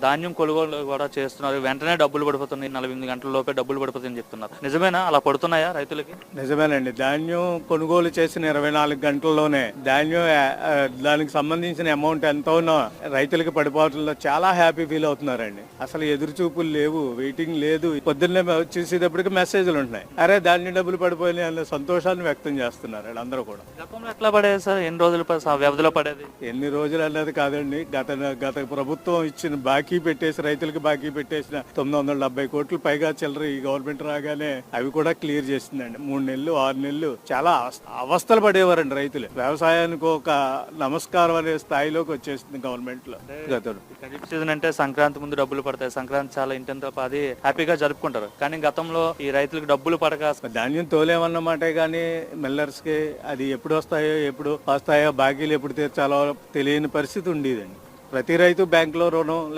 ధాన్యం కొనుగోలు కూడా చేస్తున్నారు, వెంటనే డబ్బులు పడిపోతున్నాయి, 48 గంటల లోపే డబ్బులు పడిపోతాయని చెప్తున్నారు. నిజమేనా? అలా పడుతున్నాయా రైతులకి? నిజమేనండి. ధాన్యం కొనుగోలు చేసిన 24 గంటల్లోనే ధాన్యం దానికి సంబంధించిన అమౌంట్ ఎంత ఉన్నా రైతులకి పడిపోవడంలో చాలా హ్యాపీ ఫీల్ అవుతున్నారండి. అసలు ఎదురు చూపులు లేవు, వెయిటింగ్ లేదు. పొద్దున్నే చూసేటప్పటికి మెసేజ్లు ఉంటున్నాయి, అరే ధాన్యం డబ్బులు పడిపోయినాయి అనే సంతోషాన్ని వ్యక్తం చేస్తున్నారు అందరూ కూడా. గతంలో ఎట్లా పడేది సార్? ఎన్ని రోజుల వ్యవధిలో పడేది? ఎన్ని రోజులు అన్నది కాదండి, గత ప్రభుత్వం ఇచ్చిన బాకీ పెట్టేసి రైతులకు బాకీ పెట్టేసిన 970 కోట్లు పైగా చిల్లర ఈ గవర్నమెంట్ రాగానే అవి కూడా క్లియర్ చేసిందండి. 3 నెలలు 6 నెలలు చాలా అవస్థలు పడేవారండి రైతులు. వ్యవసాయానికి ఒక నమస్కారం అనే స్థాయిలోకి వచ్చేసింది గవర్నమెంట్ లో. ఖరీఫ్ సీజన్ అంటే సంక్రాంతి ముందు డబ్బులు పడతాయి, సంక్రాంతి చాలా ఇంటెంతో అది హ్యాపీగా జరుపుకుంటారు. కానీ గతంలో ఈ రైతులకు డబ్బులు పడక ధాన్యం తోలేమన్నమాటే కానీ మిల్లర్స్ కి అది ఎప్పుడు వస్తాయో బాకీలు ఎప్పుడు తీర్చాలో తెలియని పరిస్థితి ఉండేదండి. ప్రతి రైతు బ్యాంకులో రుణం